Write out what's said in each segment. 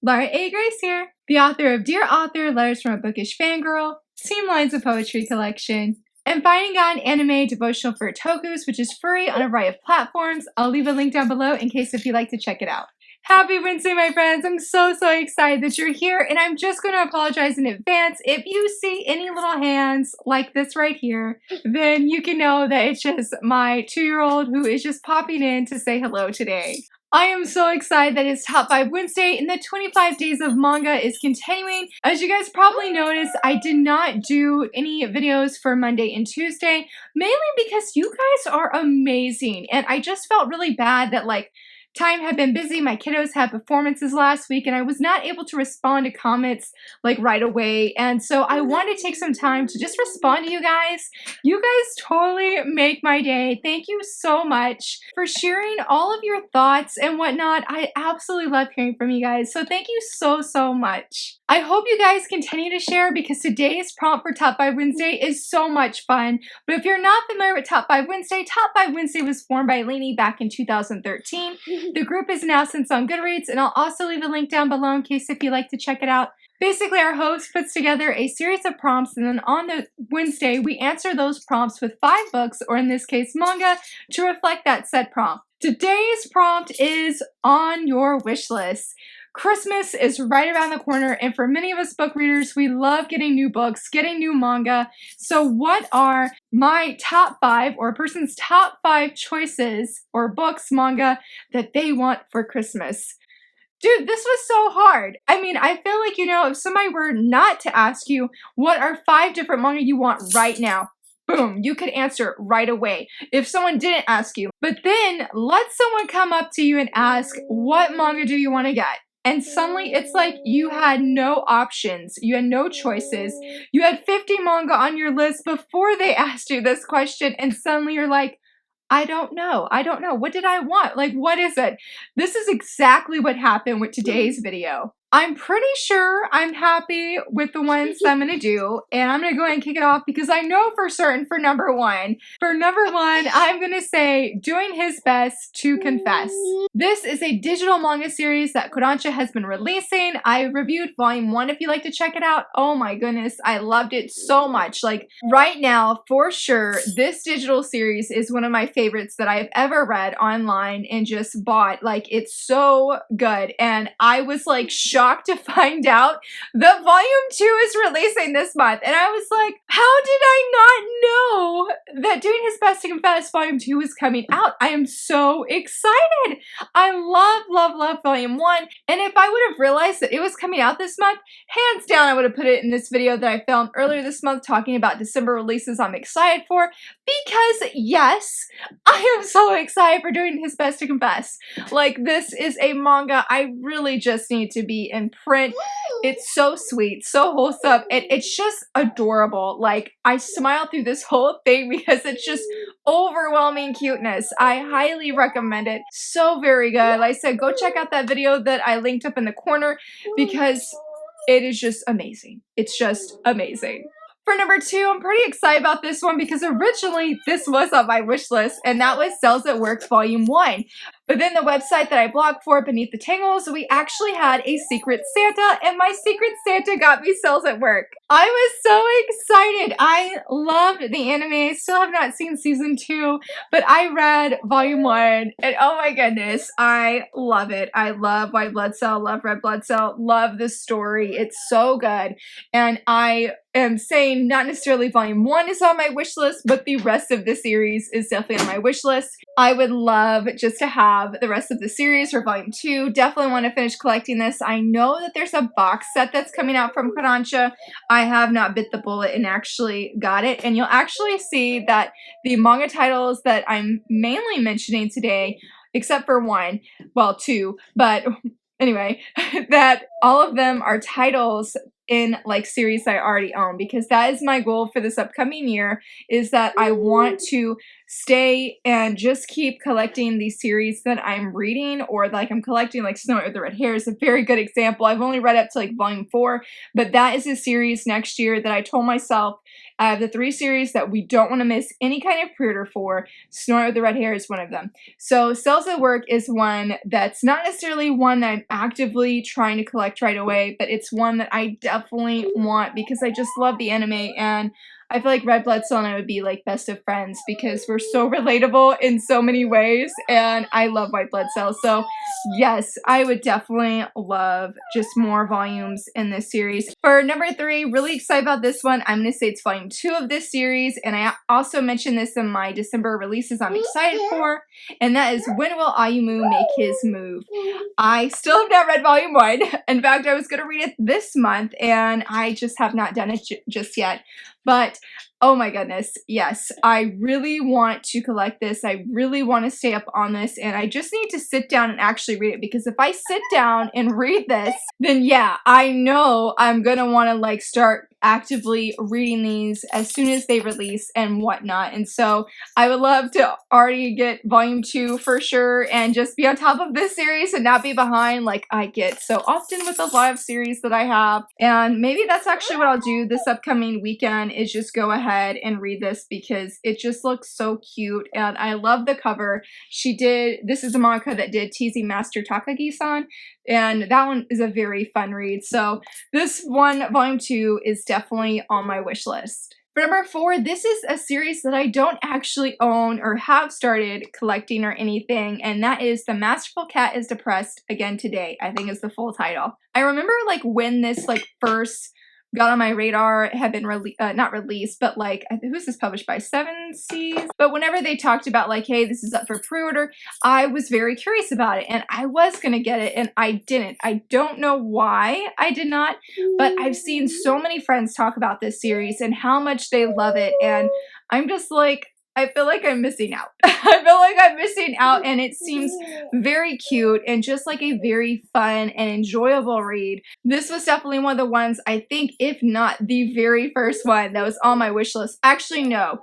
Laura A. Grace here, the author of Dear Author, Letters from a Bookish Fangirl, Team Lines of Poetry Collection, and Finding God Anime Devotional for Otakus, which is free on a variety of platforms. I'll leave a link down below in case if you'd like to check it out. Happy Wednesday, my friends. I'm so excited that you're here, and I'm just going to apologize in advance. If you see any little hands like this right here, then you can know that it's just my 2-year-old who is just popping in to say hello today. I am so excited that it's Top 5 Wednesday and the 25 days of manga is continuing. As you guys probably noticed, I did not do any videos for Monday and Tuesday, mainly because you guys are amazing, and I just felt really bad that time had been busy. My kiddos had performances last week and I was not able to respond to comments right away. And so I wanted to take some time to just respond to you guys. You guys totally make my day. Thank you so much for sharing all of your thoughts and whatnot. I absolutely love hearing from you guys. So thank you so much. I hope you guys continue to share because today's prompt for Top 5 Wednesday is so much fun. But if you're not familiar with Top 5 Wednesday, Top 5 Wednesday was formed by Lainey back in 2013. The group is now since on Goodreads, and I'll also leave a link down below in case if you'd like to check it out. Basically, our host puts together a series of prompts, and then on the Wednesday, we answer those prompts with 5 books, or in this case, manga, to reflect that said prompt. Today's prompt is on your wish list. Christmas is right around the corner, and for many of us book readers, we love getting new books, getting new manga. So what are my top 5 or a person's top 5 choices or books, manga that they want for Christmas? Dude, this was so hard. I mean, I feel like, if somebody were not to ask you what are 5 different manga you want right now, boom, you could answer right away if someone didn't ask you. But then let someone come up to you and ask, what manga do you want to get? And suddenly it's like you had no options. You had no choices. You had 50 manga on your list before they asked you this question. And suddenly you're like, I don't know. What did I want? What is it? This is exactly what happened with today's video. I'm pretty sure I'm happy with the ones that I'm going to do, and I'm going to go ahead and kick it off because I know for certain for number 1. For number 1, I'm going to say Doing His Best to Confess. This is a digital manga series that Kodansha has been releasing. I reviewed volume 1 if you'd like to check it out. Oh my goodness, I loved it so much. Right now, for sure, this digital series is one of my favorites that I've ever read online and just bought. It's so good, and I was shocked to find out that volume 2 is releasing this month. And I was like, how did I not know that Doing His Best to Confess volume 2 is coming out? I am so excited. I love volume 1. And if I would have realized that it was coming out this month, hands down, I would have put it in this video that I filmed earlier this month talking about December releases I'm excited for. Because yes, I am so excited for Doing His Best to Confess. This is a manga I really just need to be in print. It's so sweet, so wholesome, and it's just adorable. I smile through this whole thing because it's just overwhelming cuteness. I highly recommend it. So very good. Like I said, go check out that video that I linked up in the corner because it is just amazing. It's just amazing. For number 2, I'm pretty excited about this one because originally this was on my wish list, and that was Cells at Work Volume 1. But then the website that I blogged for, Beneath the Tangles, we actually had a Secret Santa, and my Secret Santa got me Cells at Work. I was so excited. I loved the anime. I still have not seen season 2, but I read volume 1, and oh my goodness, I love it. I love White Blood Cell, love Red Blood Cell, love the story. It's so good. And I am saying not necessarily volume 1 is on my wish list, but the rest of the series is definitely on my wish list. I would love just to have the rest of the series for volume 2. Definitely want to finish collecting this. I know that there's a box set that's coming out from Kodansha. I have not bit the bullet and actually got it. And you'll actually see that the manga titles that I'm mainly mentioning today, except for 1, well 2, but anyway, that all of them are titles in series I already own, because that is my goal for this upcoming year, is that I want to stay and just keep collecting these series that I'm reading, or like I'm collecting, like Snow White with the Red Hair is a very good example. I've only read up to like volume 4, but that is a series next year that I told myself the 3 series that we don't want to miss any kind of pre-order for. Snow White with the Red Hair is one of them. So Cells at Work is one that's not necessarily one that I'm actively trying to collect right away, but it's one that I definitely want because I just love the anime, and I feel like Red Blood Cell and I would be like best of friends because we're so relatable in so many ways, and I love White Blood Cell. So yes, I would definitely love just more volumes in this series. For number 3, really excited about this one. I'm going to say it's volume 2 of this series, and I also mentioned this in my December releases I'm excited for, and that is When Will Ayumu Make His Move? I still have not read volume 1. In fact, I was going to read it this month, and I just have not done it just yet. But oh my goodness, yes, I really want to collect this. I really want to stay up on this, and I just need to sit down and actually read it, because if I sit down and read this, then yeah, I know I'm gonna want to like start actively reading these as soon as they release and whatnot. And so I would love to already get volume 2 for sure and just be on top of this series and not be behind like I get so often with a lot of series that I have. And maybe that's actually what I'll do this upcoming weekend, is just go ahead and read this because it just looks so cute, and I love the cover. This is a manga that did Teasing Master Takagi-san, and that one is a very fun read. So this one, volume 2, is definitely on my wish list. For number 4, this is a series that I don't actually own or have started collecting or anything, and that is The Masterful Cat is Depressed Again Today, I think is the full title. I remember like when this like first got on my radar, had been not released, but like, who's this published by? 7 Seas? But whenever they talked about like, hey, this is up for pre-order, I was very curious about it, and I was gonna get it, and I didn't. I don't know why I did not, but I've seen so many friends talk about this series and how much they love it, and I'm just like, I feel like I'm missing out. I feel like I'm missing out, and it seems very cute and just like a very fun and enjoyable read. This was definitely one of the ones, I think, if not the very first one that was on my wish list. Actually, no.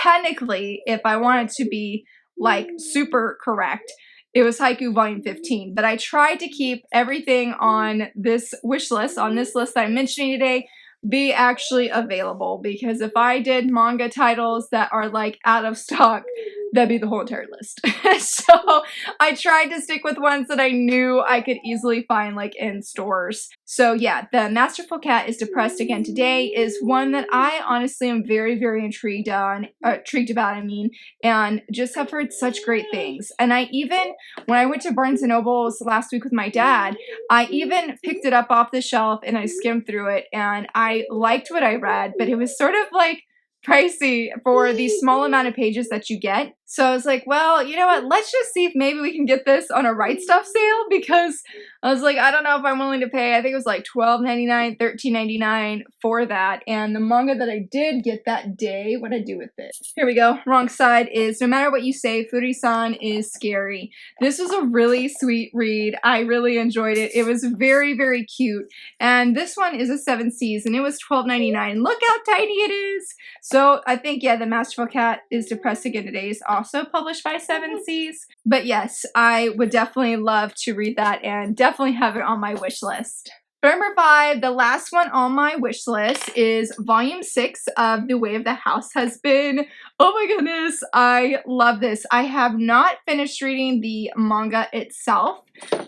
Technically, if I wanted to be like super correct, it was Haiku Volume 15, but I tried to keep everything on this wish list, on this list that I'm mentioning today, be actually available, because if I did manga titles that are like out of stock, that'd be the whole entire list. So I tried to stick with ones that I knew I could easily find like in stores. So yeah, The Masterful Cat is Depressed Again Today is one that I honestly am very, very intrigued about, and just have heard such great things. And I even, when I went to Barnes & Noble's last week with my dad, I even picked it up off the shelf and I skimmed through it, and I liked what I read, but it was sort of like pricey for the small amount of pages that you get. So I was like, well, you know what? Let's just see if maybe we can get this on a Right Stuff sale, because I was like, I don't know if I'm willing to pay. I think it was like $12.99, $13.99 for that. And the manga that I did get that day, what'd I do with it? Here we go. Wrong side is No Matter What You Say, Furi-san is Scary. This was a really sweet read. I really enjoyed it. It was very, very cute. And this one is a 7 Seas, and it was $12.99. Look how tiny it is. So I think, yeah, The Masterful Cat is Depressed Again Today is also published by 7 Seas. But yes, I would definitely love to read that and definitely have it on my wish list. For number 5, the last one on my wish list is volume 6 of The Way of the House Husband. Oh my goodness, I love this. I have not finished reading the manga itself,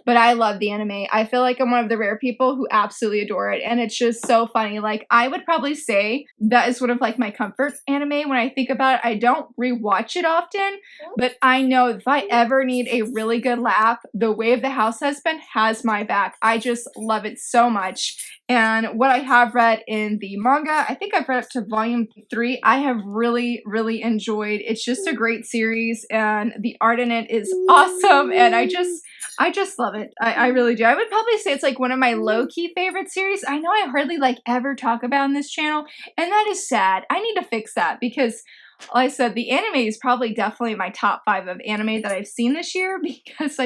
but I love the anime. I feel like I'm one of the rare people who absolutely adore it, and it's just so funny. Like, I would probably say that is one of like my comfort anime when I think about it. I don't rewatch it often, but I know if I ever need a really good laugh, The Way of the House Husband has my back. I just love it so much. And what I have read in the manga, I think I've read up to volume 3, I have really, really enjoyed. It's just a great series, and the art in it is awesome, and I just love it. I really do. I would probably say it's like one of my low-key favorite series. I know I hardly like ever talk about on this channel, and that is sad. I need to fix that, because like I said, the anime is probably definitely my top 5 of anime that I've seen this year, because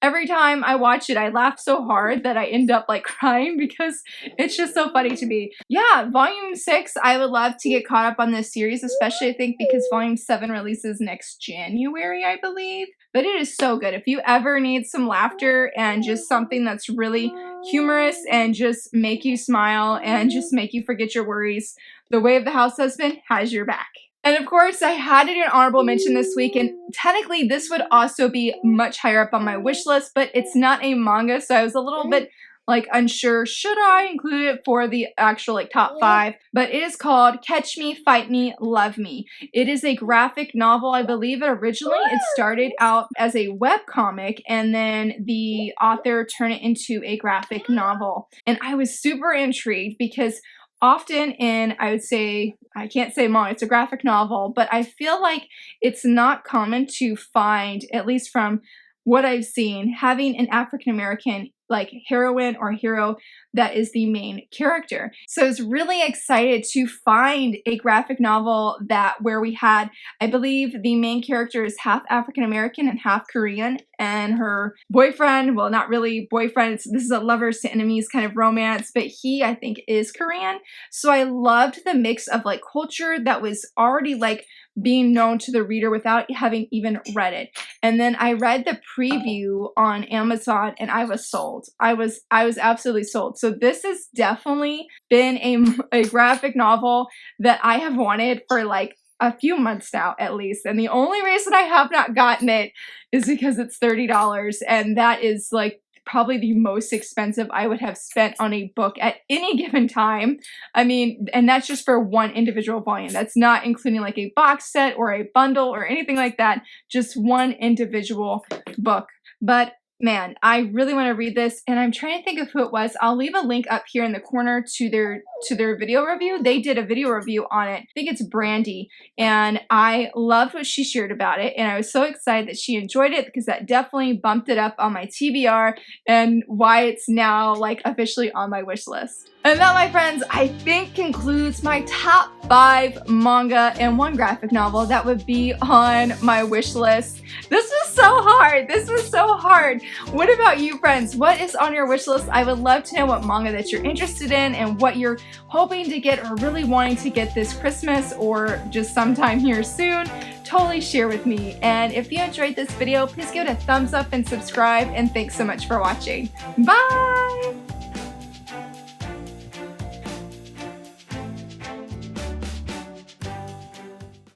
Every time I watch it, I laugh so hard that I end up like crying because it's just so funny to me. Yeah, volume 6, I would love to get caught up on this series, especially I think because volume 7 releases next January, I believe. But it is so good. If you ever need some laughter and just something that's really humorous and just make you smile and just make you forget your worries, The Way of the House Husband has your back. And of course, I had it in honorable mention this week, and technically this would also be much higher up on my wish list, but it's not a manga, so I was a little bit like unsure, should I include it for the actual like top 5? But it is called Catch Me, Fight Me, Love Me. It is a graphic novel. I believe originally it started out as a webcomic, and then the author turned it into a graphic novel. And I was super intrigued because often in, I would say, I can't say manga, it's a graphic novel, but I feel like it's not common to find, at least from what I've seen, having an African American like heroine or hero that is the main character. So I was really excited to find a graphic novel that where we had, I believe the main character is half African American and half Korean, and her boyfriend, well, not really boyfriend, this is a lovers to enemies kind of romance, but he, I think, is Korean. So I loved the mix of like culture that was already like being known to the reader without having even read it. And then I read the preview on Amazon and I was sold. I was absolutely sold. So this has definitely been a graphic novel that I have wanted for like a few months now at least. And the only reason I have not gotten it is because it's $30, and that is like probably the most expensive I would have spent on a book at any given time. I mean, and that's just for one individual volume. That's not including like a box set or a bundle or anything like that, just one individual book. But man, I really want to read this, and I'm trying to think of who it was. I'll leave a link up here in the corner to their video review. They did a video review on it. I think it's Brandy, and I loved what she shared about it, and I was so excited that she enjoyed it because that definitely bumped it up on my TBR and why it's now like officially on my wish list. And that, my friends, I think concludes my top 5 manga and 1 graphic novel that would be on my wish list. This was so hard. This was so hard. What about you, friends? What is on your wish list? I would love to know what manga that you're interested in and what you're hoping to get or really wanting to get this Christmas or just sometime here soon. Totally share with me. And if you enjoyed this video, please give it a thumbs up and subscribe. And thanks so much for watching. Bye!